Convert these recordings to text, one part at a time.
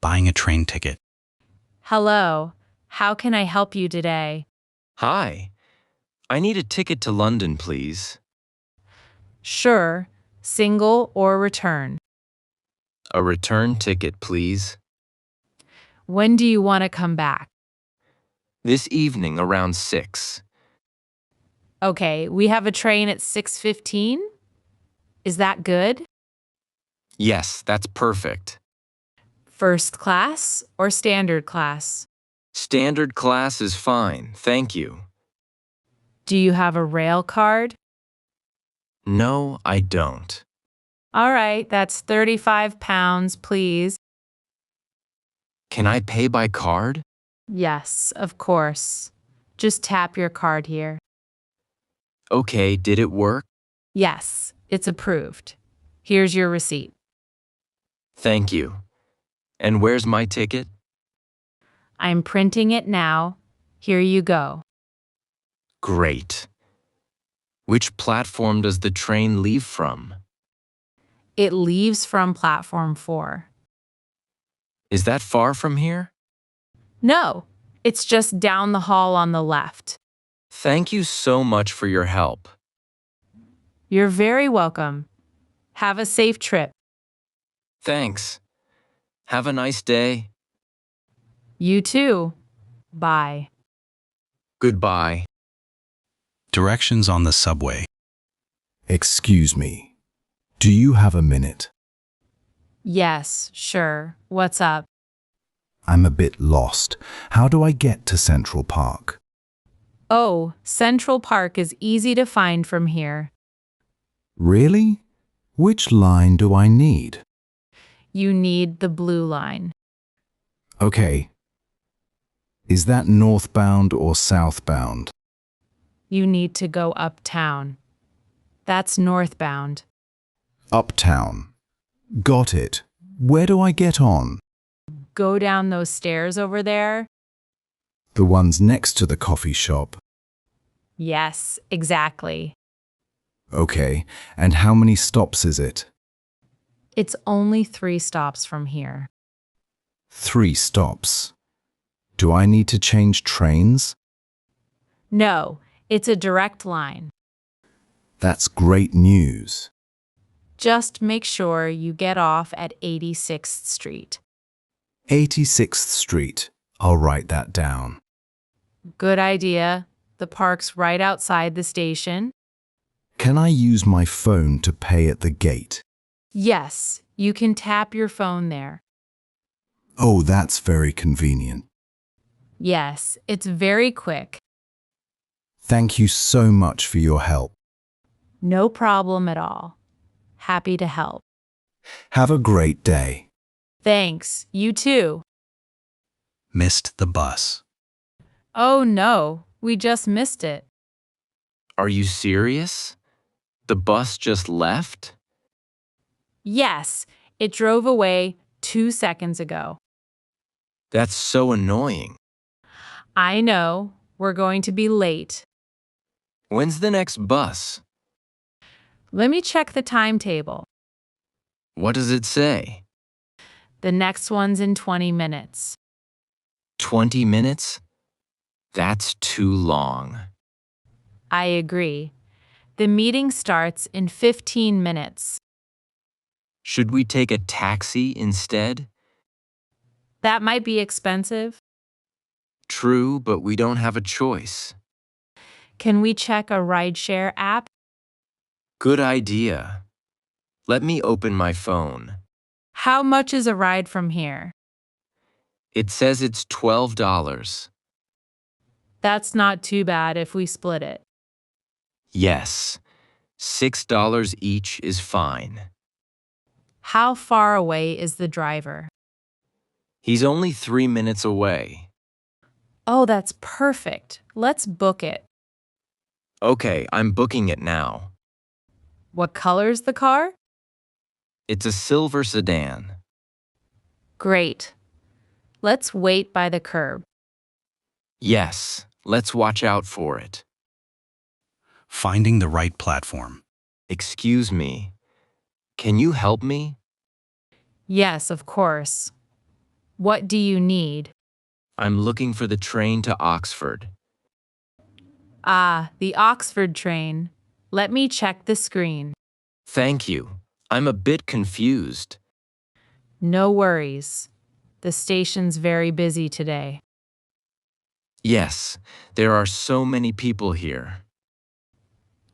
buying a train ticket. Hello, how can I help you today? Hi, I need a ticket to London, please. Sure, single or return. A return ticket, please. When do you want to come back? This evening around 6. Okay, we have a train at 6:15. Is that good? Yes, that's perfect. First class or standard class? Standard class is fine, thank you. Do you have a rail card? No, I don't. All right, that's £35, please. Can I pay by card? Yes, of course. Just tap your card here. Okay, did it work? Yes, it's approved. Here's your receipt. Thank you. And where's my ticket? I'm printing it now. Here you go. Great. Which platform does the train leave from? It leaves from platform 4. Is that far from here? No, it's just down the hall on the left. Thank you so much for your help. You're very welcome. Have a safe trip. Thanks. Have a nice day. You too. Bye. Goodbye. Directions on the subway. Excuse me. Do you have a minute? Yes, sure. What's up? I'm a bit lost. How do I get to Central Park? Oh, Central Park is easy to find from here. Really? Which line do I need? You need the blue line. Okay. Is that northbound or southbound? You need to go uptown. That's northbound. Uptown. Got it. Where do I get on? Go down those stairs over there. The ones next to the coffee shop. Yes, exactly. Okay. And how many stops is it? It's only 3 stops from here. 3 stops. Do I need to change trains? No, it's a direct line. That's great news. Just make sure you get off at 86th Street. 86th Street. I'll write that down. Good idea. The park's right outside the station. Can I use my phone to pay at the gate? Yes, you can tap your phone there. Oh, that's very convenient. Yes, it's very quick. Thank you so much for your help. No problem at all. Happy to help. Have a great day. Thanks, you too. Missed the bus. Oh no, we just missed it. Are you serious? The bus just left? Yes, it drove away 2 seconds ago. That's so annoying. I know, we're going to be late. When's the next bus? Let me check the timetable. What does it say? The next one's in 20 minutes. 20 minutes? That's too long. I agree. The meeting starts in 15 minutes. Should we take a taxi instead? That might be expensive. True, but we don't have a choice. Can we check a rideshare app? Good idea. Let me open my phone. How much is a ride from here? It says it's $12. That's not too bad if we split it. Yes, $6 each is fine. How far away is the driver? He's only 3 minutes away. Oh, that's perfect. Let's book it. Okay, I'm booking it now. What color's the car? It's a silver sedan. Great. Let's wait by the curb. Yes, let's watch out for it. Finding the right platform. Excuse me. Can you help me? Yes, of course. What do you need? I'm looking for the train to Oxford. Ah, the Oxford train. Let me check the screen. Thank you. I'm a bit confused. No worries. The station's very busy today. Yes, there are so many people here.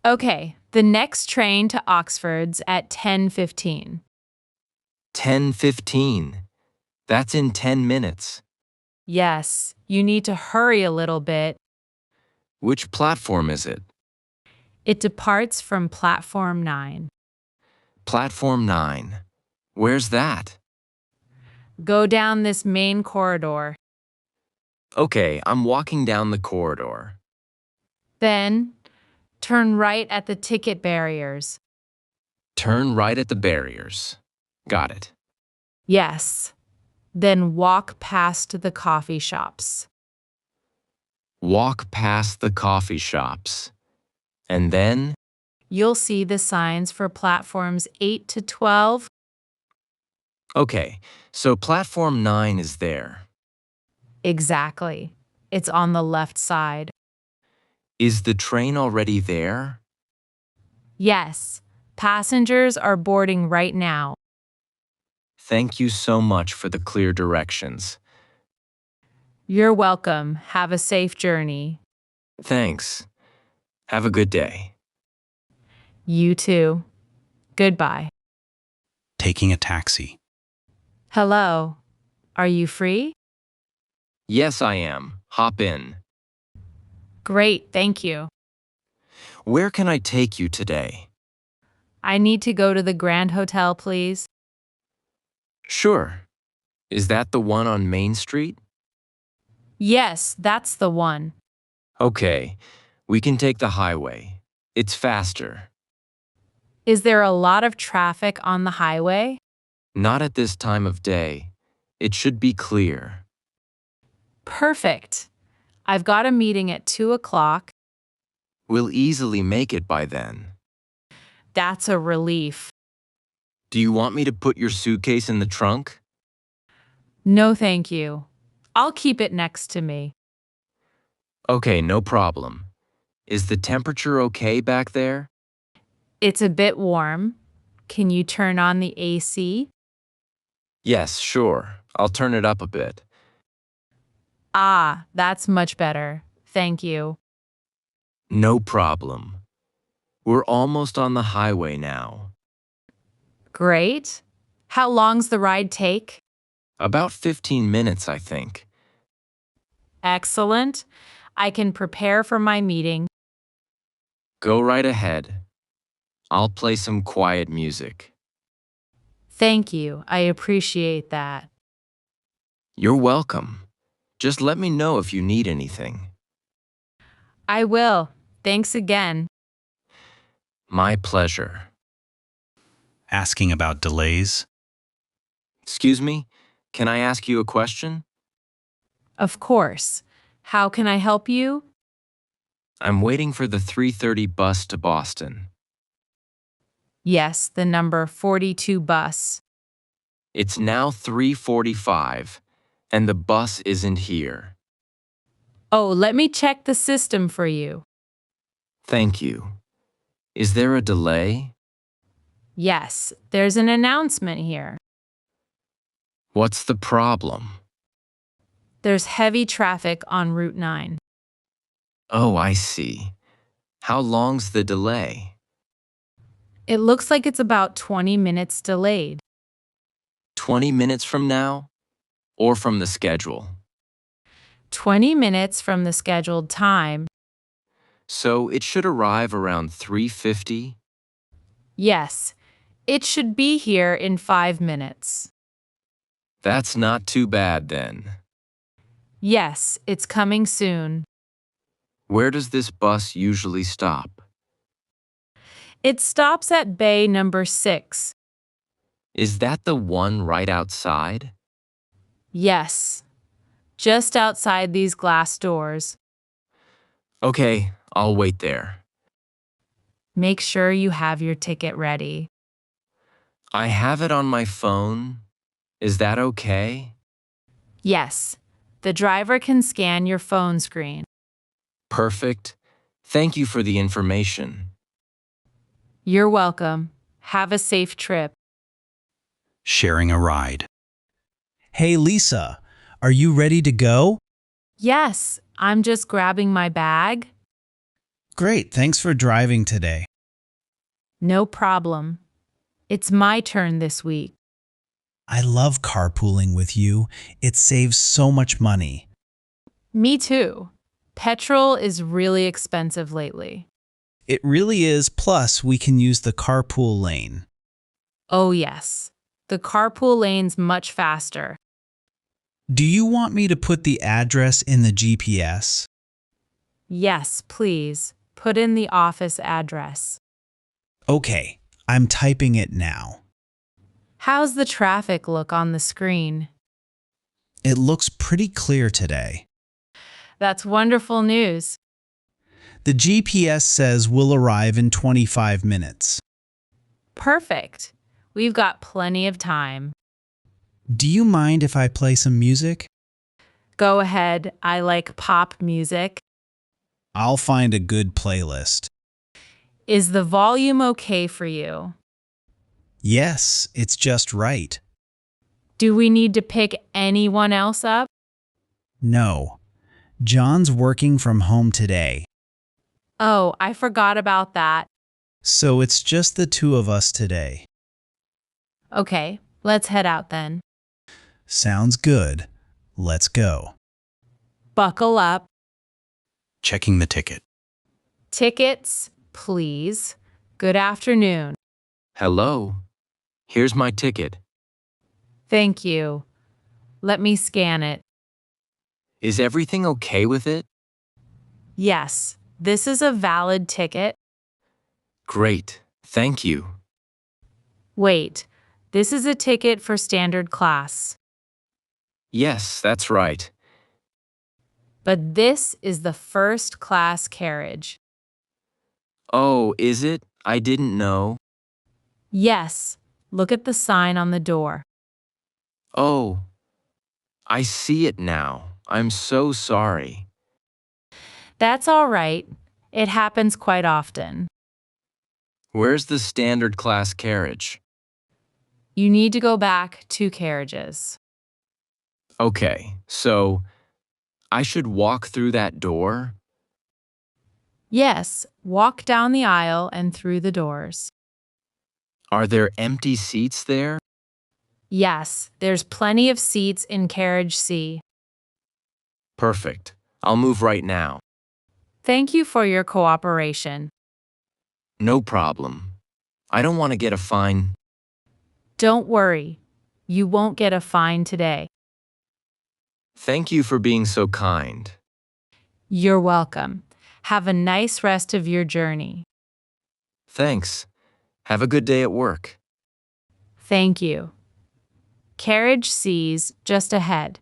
Okay, the next train to Oxford's at 10:15. 10:15. That's in 10 minutes. Yes, you need to hurry a little bit. Which platform is it? It departs from platform 9. Platform 9. Where's that? Go down this main corridor. Okay, I'm walking down the corridor. Then, turn right at the ticket barriers. Turn right at the barriers. Got it. Yes. Then walk past the coffee shops. Walk past the coffee shops. And then? You'll see the signs for platforms 8 to 12. Okay, so platform 9 is there. Exactly. It's on the left side. Is the train already there? Yes. Passengers are boarding right now. Thank you so much for the clear directions. You're welcome. Have a safe journey. Thanks. Have a good day. You too. Goodbye. Taking a taxi. Hello. Are you free? Yes, I am. Hop in. Great, thank you. Where can I take you today? I need to go to the Grand Hotel, please. Sure. Is that the one on Main Street? Yes, that's the one. Okay, we can take the highway. It's faster. Is there a lot of traffic on the highway? Not at this time of day. It should be clear. Perfect. I've got a meeting at 2 o'clock. We'll easily make it by then. That's a relief. Do you want me to put your suitcase in the trunk? No, thank you. I'll keep it next to me. Okay, no problem. Is the temperature okay back there? It's a bit warm. Can you turn on the AC? Yes, sure. I'll turn it up a bit. Ah, that's much better. Thank you. No problem. We're almost on the highway now. Great. How long's the ride take? About 15 minutes, I think. Excellent. I can prepare for my meeting. Go right ahead. I'll play some quiet music. Thank you. I appreciate that. You're welcome. Just let me know if you need anything. I will. Thanks again. My pleasure. Asking about delays. Excuse me, can I ask you a question? Of course. How can I help you? I'm waiting for the 3:30 bus to Boston. Yes, the number 42 bus. It's now 3:45, and the bus isn't here. Oh, let me check the system for you. Thank you. Is there a delay? Yes, there's an announcement here. What's the problem? There's heavy traffic on Route 9. Oh, I see. How long's the delay? It looks like it's about 20 minutes delayed. 20 minutes from now? Or from the schedule? 20 minutes from the scheduled time. So it should arrive around 3:50? Yes, it should be here in 5 minutes. That's not too bad then. Yes, it's coming soon. Where does this bus usually stop? It stops at bay number 6. Is that the one right outside? Yes, just outside these glass doors. Okay, I'll wait there. Make sure you have your ticket ready. I have it on my phone. Is that okay? Yes, the driver can scan your phone screen. Perfect. Thank you for the information. You're welcome. Have a safe trip. Sharing a ride. Hey, Lisa, are you ready to go? Yes, I'm just grabbing my bag. Great, thanks for driving today. No problem. It's my turn this week. I love carpooling with you. It saves so much money. Me too. Petrol is really expensive lately. It really is, plus we can use the carpool lane. Oh, yes. The carpool lane's much faster. Do you want me to put the address in the GPS? Yes, please. Put in the office address. Okay, I'm typing it now. How's the traffic look on the screen? It looks pretty clear today. That's wonderful news. The GPS says we'll arrive in 25 minutes. Perfect. We've got plenty of time. Do you mind if I play some music? Go ahead. I like pop music. I'll find a good playlist. Is the volume okay for you? Yes, it's just right. Do we need to pick anyone else up? No. John's working from home today, Oh, I forgot about that. so it's just the two of us today. Okay, let's head out then. Sounds good. Let's go. Buckle up. Checking the ticket. Tickets, please. Good afternoon. Hello. Here's my ticket. Thank you. Let me scan it. Is everything okay with it? Yes, this is a valid ticket. Great. Thank you. Wait, this is a ticket for standard class. Yes, that's right. But this is the first class carriage. Oh, is it? I didn't know. Yes, look at the sign on the door. Oh, I see it now. I'm so sorry. That's all right. It happens quite often. Where's the standard class carriage? You need to go back 2 carriages. Okay, so I should walk through that door? Yes, walk down the aisle and through the doors. Are there empty seats there? Yes, there's plenty of seats in carriage C. Perfect. I'll move right now. Thank you for your cooperation. No problem. I don't want to get a fine. Don't worry. You won't get a fine today. Thank you for being so kind. You're welcome. Have a nice rest of your journey. Thanks. Have a good day at work. Thank you. Carriage C's just ahead.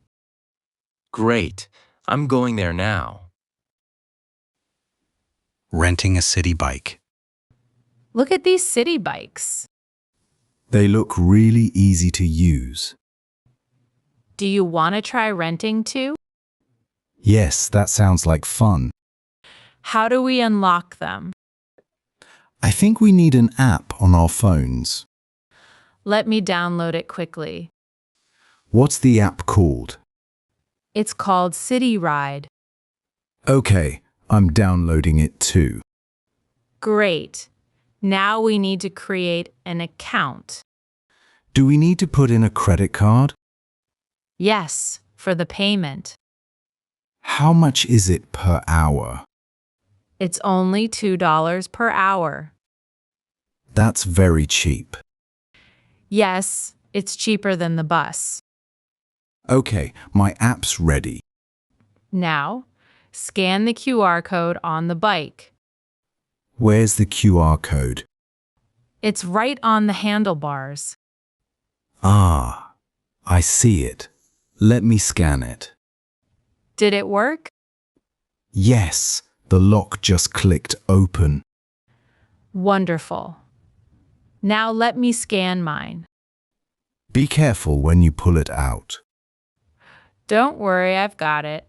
Great. I'm going there now. Renting a city bike. Look at these city bikes. They look really easy to use. Do you want to try renting too? Yes, that sounds like fun. How do we unlock them? I think we need an app on our phones. Let me download it quickly. What's the app called? It's called City Ride. Okay, I'm downloading it too. Great. Now we need to create an account. Do we need to put in a credit card? Yes, for the payment. How much is it per hour? It's only $2 per hour. That's very cheap. Yes, it's cheaper than the bus. Okay, my app's ready. Now, scan the QR code on the bike. Where's the QR code? It's right on the handlebars. Ah, I see it. Let me scan it. Did it work? Yes, the lock just clicked open. Wonderful. Now let me scan mine. Be careful when you pull it out. Don't worry, I've got it.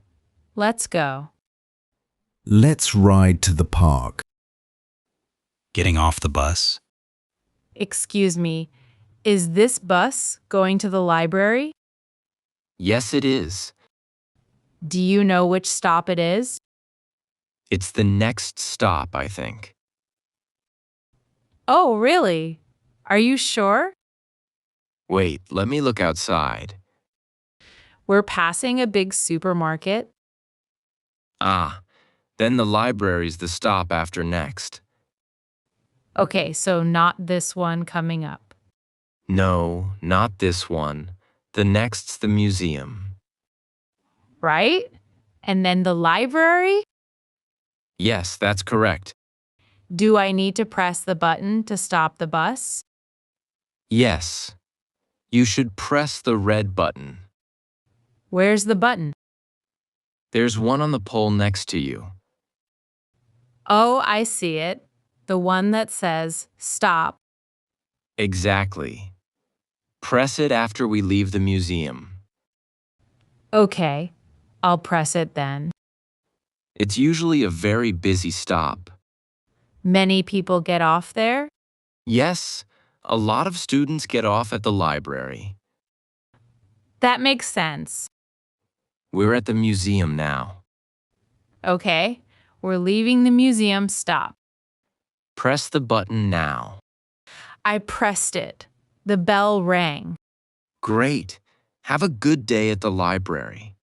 Let's go. Let's ride to the park. Getting off the bus. Excuse me, is this bus going to the library? Yes, it is. Do you know which stop it is? It's the next stop, I think. Oh, really? Are you sure? Wait, let me look outside. We're passing a big supermarket. Ah, then the library's the stop after next. Okay, so not this one coming up. No, not this one. The next's the museum. Right? And then the library? Yes, that's correct. Do I need to press the button to stop the bus? Yes. You should press the red button. Where's the button? There's one on the pole next to you. Oh, I see it. The one that says stop. Exactly. Press it after we leave the museum. Okay, I'll press it then. It's usually a very busy stop. Many people get off there? Yes, a lot of students get off at the library. That makes sense. We're at the museum now. Okay, we're leaving the museum stop. Press the button now. I pressed it. The bell rang. Great. Have a good day at the library.